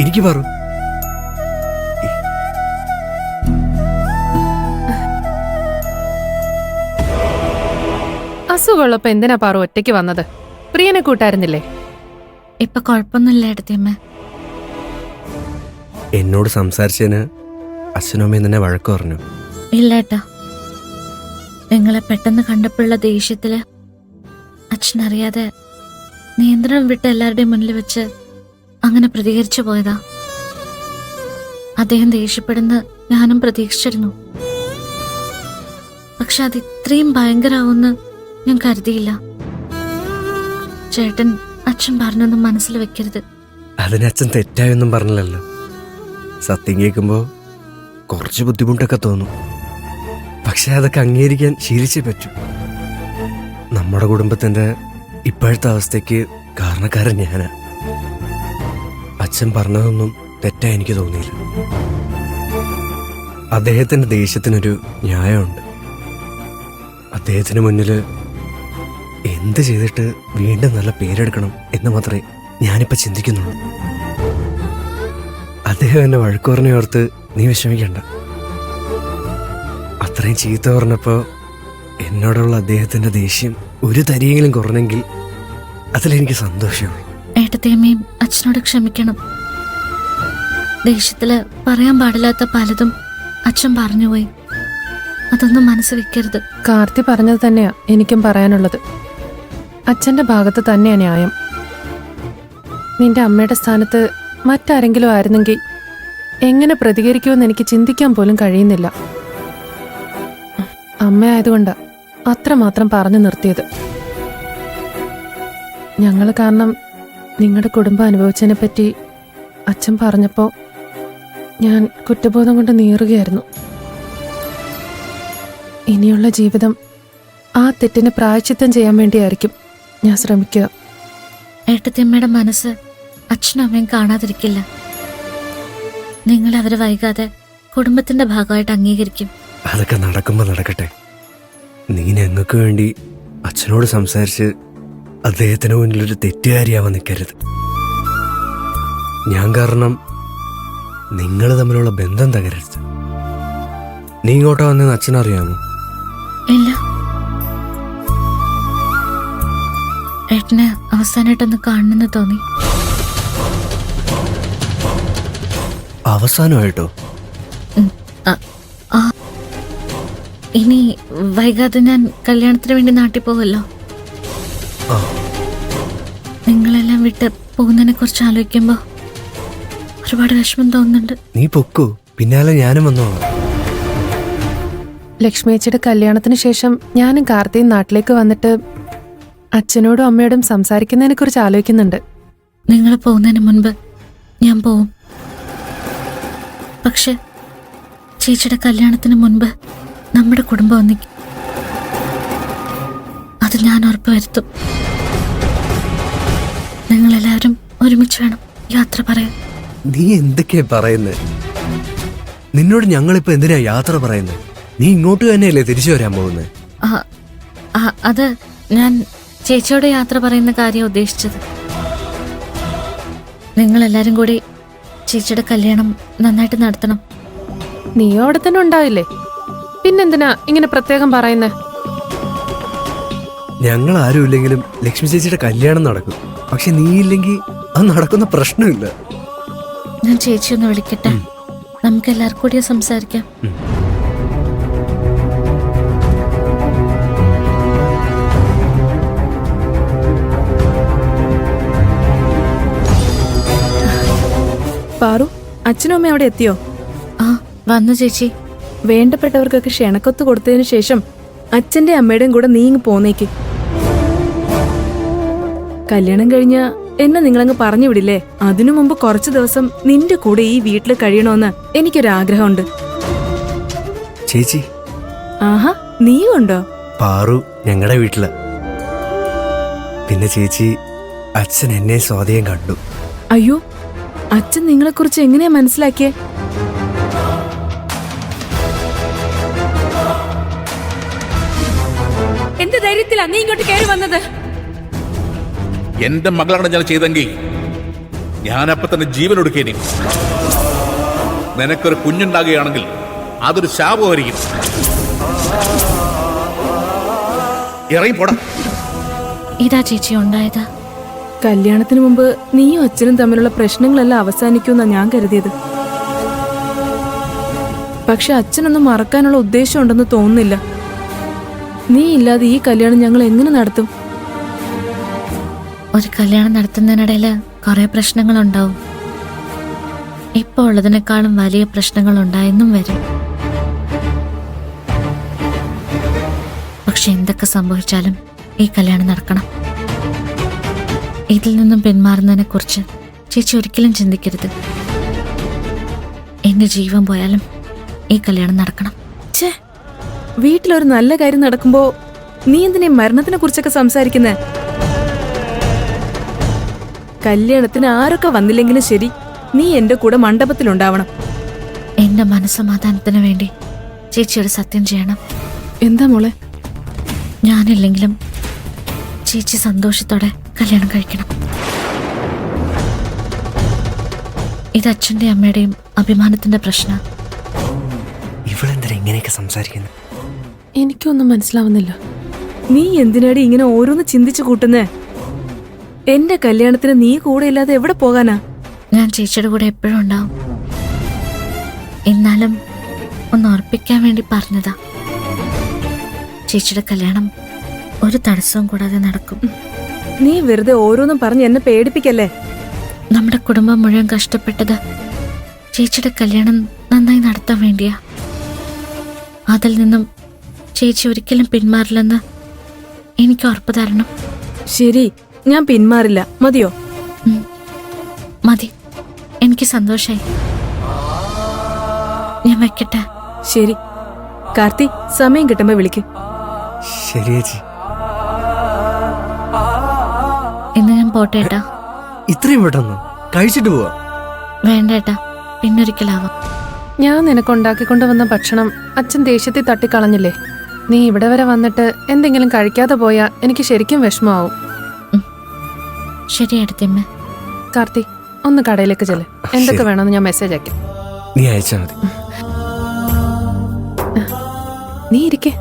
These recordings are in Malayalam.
എനിക്ക് പറ. അസുഖമുള്ളപ്പോ എന്തിനാ പാറു ഒറ്റയ്ക്ക് വന്നത്? പ്രിയനെ കൂട്ടായിരുന്നില്ലേ? ഇപ്പൊ കുഴപ്പമൊന്നുമില്ല ഏട്ടത്തിയമ്മ. എന്നോട് സംസാരിച്ചതിന് അച്ഛനും അമ്മയും തന്നെ വഴക്ക് പറഞ്ഞു. ഇല്ല ഏട്ടാ, നിങ്ങളെ പെട്ടെന്ന് കണ്ടപ്പോഴുള്ള ദേഷ്യത്തില് അച്ഛനറിയാതെ നിയന്ത്രണം വിട്ട് എല്ലാവരുടെയും മുന്നിൽ വെച്ച് അങ്ങനെ പ്രതികരിച്ചു പോയതാ. അദ്ദേഹം ദേഷ്യപ്പെടുന്ന ഞാനും പ്രതീക്ഷിച്ചിരുന്നു. പക്ഷെ അത് ഇത്രയും ഭയങ്കരാവുമെന്ന് ഞാൻ കരുതിയില്ല. ചേട്ടൻ അച്ഛൻ പറഞ്ഞൊന്നും മനസ്സിൽ വെക്കരുത്. അതിന് അച്ഛൻ തെറ്റായൊന്നും പറഞ്ഞില്ലല്ലോ. സത്യം കേൾക്കുമ്പോൾ കുറച്ച് ബുദ്ധിമുട്ടൊക്കെ തോന്നും. പക്ഷെ അതൊക്കെ അംഗീകരിക്കാൻ ശീലിച്ചേ പറ്റൂ. നമ്മുടെ കുടുംബത്തിന്റെ ഇപ്പോഴത്തെ അവസ്ഥയ്ക്ക് കാരണക്കാരൻ ഞാനാ. അച്ഛൻ പറഞ്ഞതൊന്നും തെറ്റായി എനിക്ക് തോന്നിയില്ല. അദ്ദേഹത്തിന്റെ ദേഷ്യത്തിനൊരു ന്യായമുണ്ട്. അദ്ദേഹത്തിന് മുന്നിൽ എന്ത് ചെയ്തിട്ട് വീണ്ടും നല്ല പേരെടുക്കണം എന്ന് മാത്രമേ ഞാനിപ്പോ ചിന്തിക്കുന്നുള്ളൂ. അദ്ദേഹം എന്നെ വഴക്കു പറഞ്ഞോർത്ത് നീ വിഷമിക്കണ്ട. അത്രയും ചീത്ത പറഞ്ഞപ്പോ എന്നോടുള്ള അദ്ദേഹത്തിന്റെ ദേഷ്യം ഒരു തരിയെങ്കിലും കുറഞ്ഞെങ്കിൽ അതിലെനിക്ക് സന്തോഷമുള്ളൂ. ഏട്ടത്തിയമ്മയും അച്ഛനോട് ക്ഷമിക്കണം. ദേഷ്യത്തില് പറയാൻ പാടില്ലാത്ത പലതും അച്ഛൻ പറഞ്ഞുപോയി. അതൊന്നും മനസ്സ് വെക്കരുത്. കാർത്തി പറഞ്ഞത് തന്നെയാ എനിക്കും പറയാനുള്ളത്. അച്ഛന്റെ ഭാഗത്ത് തന്നെയാ ന്യായം. നിന്റെ അമ്മയുടെ സ്ഥാനത്ത് മറ്റാരെങ്കിലും ആയിരുന്നെങ്കിൽ എങ്ങനെ പ്രതികരിക്കുമെന്ന് എനിക്ക് ചിന്തിക്കാൻ പോലും കഴിയുന്നില്ല. അമ്മയായതുകൊണ്ടാ അത്രമാത്രം പറഞ്ഞു നിർത്തിയത്. ഞങ്ങൾ കാരണം നിങ്ങളുടെ കുടുംബം അനുഭവിച്ചതിനെ പറ്റി അച്ഛൻ പറഞ്ഞപ്പോ ഞാൻ കുറ്റബോധം കൊണ്ട് നീറുകയായിരുന്നു. ഇനിയുള്ള ജീവിതം ആ തെറ്റിന് പ്രായശ്ചിത്തം ചെയ്യാൻ വേണ്ടിയായിരിക്കും ഞാൻ ശ്രമിക്കുക. ഏട്ടത്തിയമ്മയുടെ മനസ്സ് അച്ഛനും അമ്മയും കാണാതിരിക്കില്ല. നിങ്ങൾ അവരെ വൈകാതെ കുടുംബത്തിന്റെ ഭാഗമായിട്ട് അംഗീകരിക്കും. അതൊക്കെ നടക്കുമ്പോ നടക്കട്ടെ. നീ ഞങ്ങൾക്ക് വേണ്ടി അച്ഛനോട് സംസാരിച്ച് അദ്ദേഹത്തിന് മുന്നിലൊരു തെറ്റുകാരിയാവാൻ നിൽക്കരുത്. ഞാൻ കാരണം നിങ്ങൾ തമ്മിലുള്ള ബന്ധം തകരരുത്. നീ ഇങ്ങോട്ടാ വന്നെന്ന് അച്ഛനറിയാമോ? ഇല്ല. ഏട്ടനെ അവസാനമായിട്ടൊന്ന് കാണണമെന്ന് തോന്നി. അവസാനമായിട്ടോ? ഇനി വൈകാതെ ഞാൻ കല്യാണത്തിന് വേണ്ടി നാട്ടിൽ പോവല്ലോ. നിങ്ങളെല്ലാം വിട്ട് പോകുന്നതിനെ കുറിച്ച് ആലോചിക്കുമ്പോ ഒരുപാട് വിഷമം തോന്നുന്നുണ്ട്. നീ പൊക്കോ, പിന്നാലെ ഞാനും വന്നോളാം. ലക്ഷ്മിയച്ചിയുടെ കല്യാണത്തിന് ശേഷം ഞാനും കാർത്തിയും നാട്ടിലേക്ക് വന്നിട്ട് അച്ഛനോടും അമ്മയോടും സംസാരിക്കുന്നതിനെ കുറിച്ച് ആലോചിക്കുന്നുണ്ട്. നിങ്ങൾ പോകുന്നതിന് മുൻപ് ഞാൻ പോവും. പക്ഷെ ചേച്ചിയുടെ കല്യാണത്തിന് മുൻപ് നമ്മുടെ കുടുംബം ഒന്നിക്കും. അത് ഞാൻ ഉറപ്പുവരുത്തും. നിങ്ങളെല്ലാവരും ഒരുമിച്ച് വേണം യാത്ര പറയാൻ. നീ എന്തൊക്കെയാ പറയുന്നത്? നിന്നോട് ഞങ്ങളിപ്പോ എന്തിനാ യാത്ര പറയുന്നത്? നീ ഇങ്ങോട്ട് തന്നെയല്ലേ തിരിച്ചു വരാൻ പോകുന്നത്? അത് ഞാൻ ചേച്ചിയോട് യാത്ര പറയുന്ന കാര്യം ഉദ്ദേശിച്ചത്. നിങ്ങളെല്ലാരും കൂടി ചേച്ചിയുടെ കല്യാണം നന്നായിട്ട് നടത്തണം. നീയോ അവിടെ തന്നെ ഉണ്ടാവില്ലേ? പിന്നെന്തിനാ ഇങ്ങനെ പ്രത്യേകം പറയുന്നേ? ഞങ്ങൾ ആരും ഇല്ലെങ്കിലും ലക്ഷ്മി ചേച്ചിയുടെ കല്യാണം നടക്കും. പക്ഷെ നീ ഇല്ലെങ്കിൽ അത് നടക്കുന്ന പ്രശ്നമില്ല. ഞാൻ ചേച്ചി ഒന്ന് വിളിക്കട്ടെ, നമുക്ക് എല്ലാവർക്കും കൂടി സംസാരിക്കാം. പാറു, അച്ഛനും അമ്മയും അവിടെ എത്തിയോ? ആ വന്നു ചേച്ചി. വേണ്ടപ്പെട്ടവർക്കൊക്കെ ക്ഷണക്കൊത്ത് കൊടുത്തതിനു ശേഷം അച്ഛന്റെ അമ്മയുടെയും കൂടെ നീ ഇങ്ങ് പോന്നേക്ക്. കല്യാണം കഴിഞ്ഞ എന്നെ നിങ്ങളങ്ങ് പറഞ്ഞു വിടില്ലേ? അതിനു മുമ്പ് കുറച്ചു ദിവസം നിന്റെ കൂടെ ഈ വീട്ടിൽ കഴിയണമെന്ന് എനിക്കൊരാഗ്രഹമുണ്ട്. ചേച്ചി? ആഹാ, നീയും ഉണ്ടോ? പാറു ഞങ്ങളുടെ വീട്ടില്. പിന്നെ ചേച്ചി, അച്ഛൻ എന്നെ സ്വാധീനം കണ്ടു. അയ്യോ, അച്ഛൻ നിങ്ങളെക്കുറിച്ച് എങ്ങനെയാ മനസ്സിലാക്കിയേ? എന്ത് ധൈര്യത്തിലാ നീ ഇങ്ങോട്ട് കയറി വന്നത്? എന്റെ മകളാണ് ഞാൻ ചെയ്തെങ്കിൽ ഞാനപ്പോ തന്നെ ജീവൻ ഒടുക്കേനി. നിനക്കൊരു കുഞ്ഞുണ്ടാകുകയാണെങ്കിൽ അതൊരു ശാപമായിരിക്കും. ഇറങ്ങിപ്പോടാ. ഇതാ ചേച്ചി ഉണ്ടായത്. കല്യാണത്തിന് മുമ്പ് നീയും അച്ഛനും തമ്മിലുള്ള പ്രശ്നങ്ങളെല്ലാം അവസാനിക്കുമെന്നാ ഞാൻ കരുതിയത്. പക്ഷെ അച്ഛനൊന്നും മറക്കാനുള്ള ഉദ്ദേശമുണ്ടെന്ന് തോന്നുന്നില്ല. നീ ഇല്ലാതെ ഈ കല്യാണം ഞങ്ങൾ എങ്ങനെ നടത്തും? ഒരു കല്യാണം നടത്തുന്നതിനിടയിൽ കുറെ പ്രശ്നങ്ങളുണ്ടാവും. ഇപ്പോൾ ഉള്ളതിനേക്കാളും വലിയ പ്രശ്നങ്ങൾ ഉണ്ടായെന്നും വരും. പക്ഷെ എന്തൊക്കെ സംഭവിച്ചാലും ഈ കല്യാണം നടക്കണം. ഇതിൽ നിന്നും പിന്മാറുന്നതിനെ കുറിച്ച് ചേച്ചി ഒരിക്കലും ചിന്തിക്കരുത്. എന്റെ ജീവൻ പോയാലും ഈ കല്യാണം നടക്കണം. ഛേ, വീട്ടിലൊരു നല്ല കാര്യം നടക്കുമ്പോ നീ എന്തിനാ മരണത്തിനെ കുറിച്ചൊക്കെ സംസാരിക്കുന്നേ? കല്യാണത്തിന് ആരൊക്കെ വന്നില്ലെങ്കിലും ശരി, നീ എന്റെ കൂടെ മണ്ഡപത്തിലുണ്ടാവണം. എന്റെ മനസ്സമാധാനത്തിന് വേണ്ടി ചേച്ചി ഒരു സത്യം ചെയ്യണം. എന്താ മോളെ? ഞാനില്ലെങ്കിലും ചേച്ചി സന്തോഷത്തോടെ കല്യാണം കഴിക്കണം. ഇത് അച്ഛൻ്റെ അമ്മയുടെയും അഭിമാനത്തിന്റെ പ്രശ്നം. ഇവളെന്തിനാ ഇങ്ങനെയൊക്കെ സംസാരിക്കുന്നത്? എനിക്കൊന്നും മനസ്സിലാവുന്നില്ല. നീ എന്തിനാടി ഇങ്ങനെ ഓരോന്ന് ചിന്തിച്ചു കൂട്ടുന്നേ? എന്റെ കല്യാണത്തിന് നീ കൂടെ ഇല്ലാതെ എവിടെ പോകാനാ? ഞാൻ ചേച്ചിയുടെ കൂടെ എപ്പോഴും ഉണ്ടാവും. എന്നാലും ഒന്ന് ഉറപ്പിക്കാൻ വേണ്ടി പറഞ്ഞതാ. ചേച്ചിയുടെ കല്യാണം ഒരു തടസ്സവും കൂടാതെ നടക്കും. നീ വെറുതെ ഓരോന്നും പറഞ്ഞ് എന്നെ പേടിപ്പിക്കല്ലേ. നമ്മുടെ കുടുംബം മുഴുവൻ കഷ്ടപ്പെട്ടത് ചേച്ചിയുടെ കല്യാണം നന്നായി നടത്താൻ വേണ്ടിയാ. അതിൽ നിന്നും ചേച്ചി ഒരിക്കലും പിന്മാറില്ലെന്ന് എനിക്ക് ഉറപ്പ് തരണം. ശരി, ഞാൻ പിന്മാറില്ല. മതിയോ? മതി, എനിക്ക് സന്തോഷായി. ഞാൻ വെക്കട്ടെ. ശരി കാർത്തി, സമയം കിട്ടുമ്പോ വിളിക്ക്. ശരി ചേച്ചി. ഇന്ന് ഞാൻ പോട്ടെ ഏട്ടാ. ഇത്രയും പെട്ടെന്ന് കഴിച്ചിട്ട് പോവാ? വേണ്ട ഏട്ടാ, പിന്നൊരിക്കലാവാം. ഞാൻ നിനക്കുണ്ടാക്കിക്കൊണ്ട് വന്ന ഭക്ഷണം അച്ഛൻ ദേഷ്യത്തിൽ തട്ടിക്കളഞ്ഞില്ലേ? നീ ഇവിടെ വരെ വന്നിട്ട് എന്തെങ്കിലും കഴിക്കാതെ പോയാ എനിക്ക് ശരിക്കും വിഷമാവും. ശരി എടുത്തമ്മ. കാർത്തി, ഒന്ന് കടയിലേക്ക് ചെല്ല്. എന്തൊക്കെ വേണമെന്ന് ഞാൻ മെസ്സേജ് അയക്കാം. നീ അയച്ചാ മതി. നീ ഇരിക്കേ,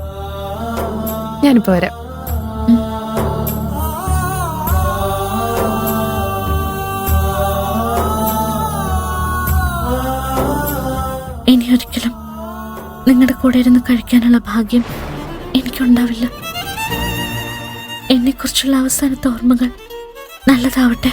ഞാനിപ്പോ വരാം. ഇനി ഒരിക്കലും നിങ്ങളുടെ കൂടെ ഇരുന്ന് കഴിക്കാനുള്ള ഭാഗ്യം എനിക്കുണ്ടാവില്ല. എന്നെക്കുറിച്ചുള്ള അവസാനത്തെ ഓർമ്മകൾ നല്ലതാവട്ടെ.